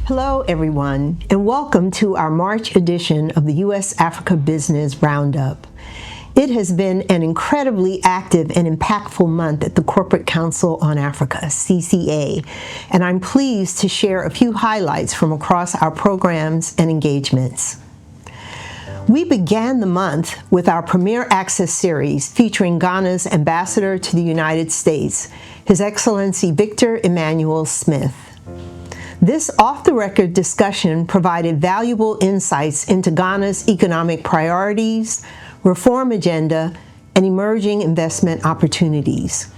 Hello, everyone, and welcome to our March edition of the U.S. Africa Business Roundup. It has been an incredibly active and impactful month at the Corporate Council on Africa, CCA, and I'm pleased to share a few highlights from across our programs and engagements. We began the month with our Premier Access series featuring Ghana's Ambassador to the United States, His Excellency Victor Emmanuel Smith. This off-the-record discussion provided valuable insights into Ghana's economic priorities, reform agenda, and emerging investment opportunities.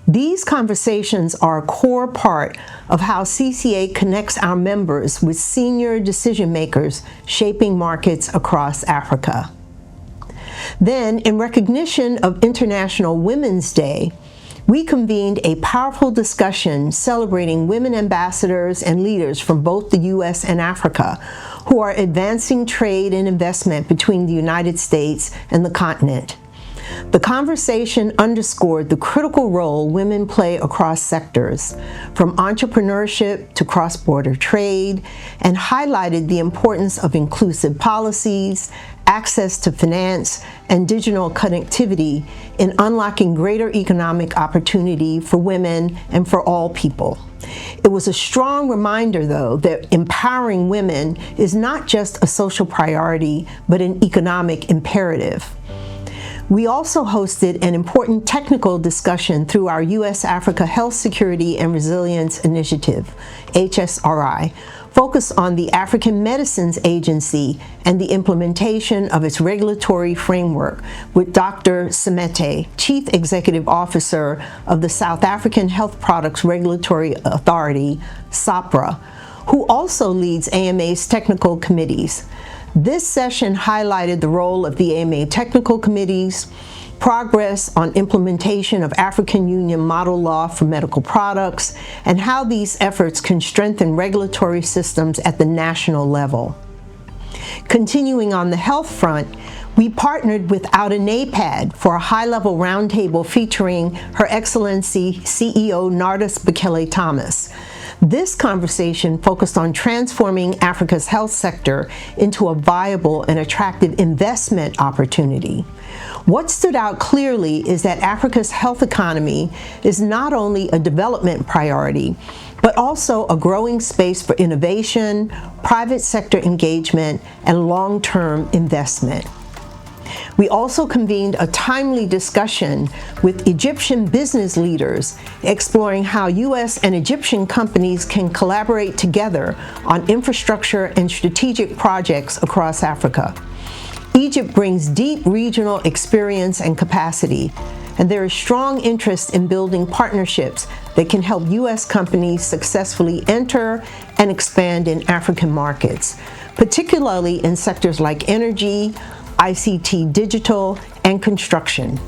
These conversations are a core part of how CCA connects our members with senior decision-makers shaping markets across Africa. Then, in recognition of International Women's Day, we convened a powerful discussion celebrating women ambassadors and leaders from both the U.S. and Africa who are advancing trade and investment between the United States and the continent. The conversation underscored the critical role women play across sectors, from entrepreneurship to cross-border trade, and highlighted the importance of inclusive policies, access to finance, and digital connectivity in unlocking greater economic opportunity for women and for all people. It was a strong reminder, though, that empowering women is not just a social priority, but an economic imperative. We also hosted an important technical discussion through our U.S. Africa Health Security and Resilience Initiative, HSRI, focused on the African Medicines Agency and the implementation of its regulatory framework with Dr. Semete, Chief Executive Officer of the South African Health Products Regulatory Authority, SAHPRA, who also leads AMA's technical committees. This session highlighted the role of the AMA technical committees, progress on implementation of African Union model law for medical products, and how these efforts can strengthen regulatory systems at the national level. Continuing on the health front, we partnered with Outa NAPAD for a high-level roundtable featuring Her Excellency CEO Nardis Bekele-Thomas. This conversation focused on transforming Africa's health sector into a viable and attractive investment opportunity. What stood out clearly is that Africa's health economy is not only a development priority, but also a growing space for innovation, private sector engagement, and long-term investment. We also convened a timely discussion with Egyptian business leaders exploring how U.S. and Egyptian companies can collaborate together on infrastructure and strategic projects across Africa. Egypt brings deep regional experience and capacity, and there is strong interest in building partnerships that can help U.S. companies successfully enter and expand in African markets, particularly in sectors like energy, ICT, digital, and construction.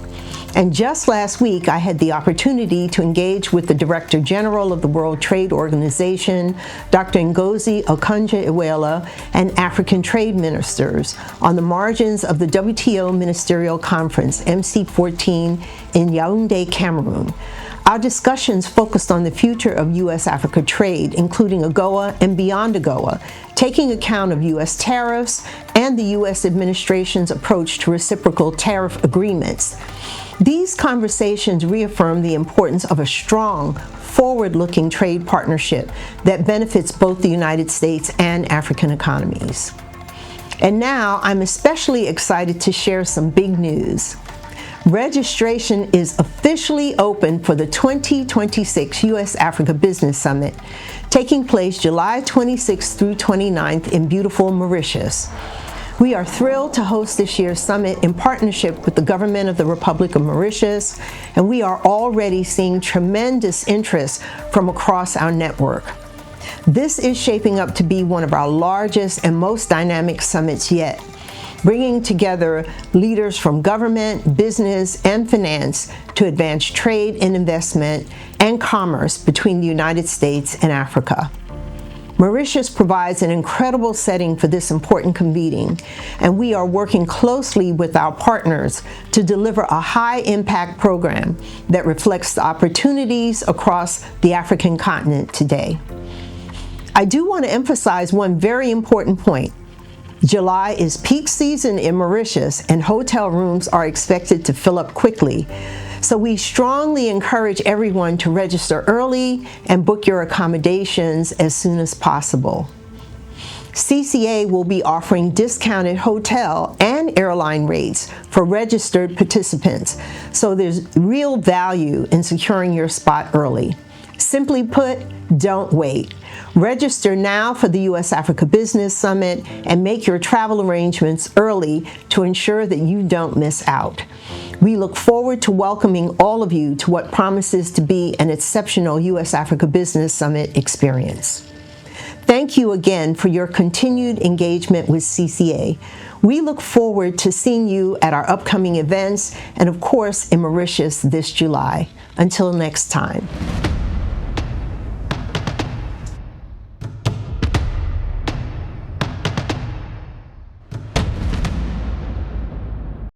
And just last week, I had the opportunity to engage with the Director General of the World Trade Organization, Dr. Ngozi Okonjo-Iweala, and African trade ministers on the margins of the WTO Ministerial Conference, MC14, in Yaoundé, Cameroon. Our discussions focused on the future of U.S.-Africa trade, including AGOA and beyond AGOA, taking account of U.S. tariffs and the U.S. administration's approach to reciprocal tariff agreements. These conversations reaffirm the importance of a strong, forward-looking trade partnership that benefits both the United States and African economies. And now, I'm especially excited to share some big news. Registration is officially open for the 2026 U.S. Africa Business Summit, taking place July 26th through 29th in beautiful Mauritius. We are thrilled to host this year's summit in partnership with the government of the Republic of Mauritius, and we are already seeing tremendous interest from across our network. This is shaping up to be one of our largest and most dynamic summits yet, bringing together leaders from government, business, and finance to advance trade and investment and commerce between the United States and Africa. Mauritius provides an incredible setting for this important convening, and we are working closely with our partners to deliver a high-impact program that reflects the opportunities across the African continent today. I do want to emphasize one very important point. July is peak season in Mauritius, and hotel rooms are expected to fill up quickly. So we strongly encourage everyone to register early and book your accommodations as soon as possible. CCA will be offering discounted hotel and airline rates for registered participants, so there's real value in securing your spot early. Simply put, don't wait. Register now for the U.S. Africa Business Summit and make your travel arrangements early to ensure that you don't miss out. We look forward to welcoming all of you to what promises to be an exceptional U.S. Africa Business Summit experience. Thank you again for your continued engagement with CCA. We look forward to seeing you at our upcoming events and, of course, in Mauritius this July. Until next time.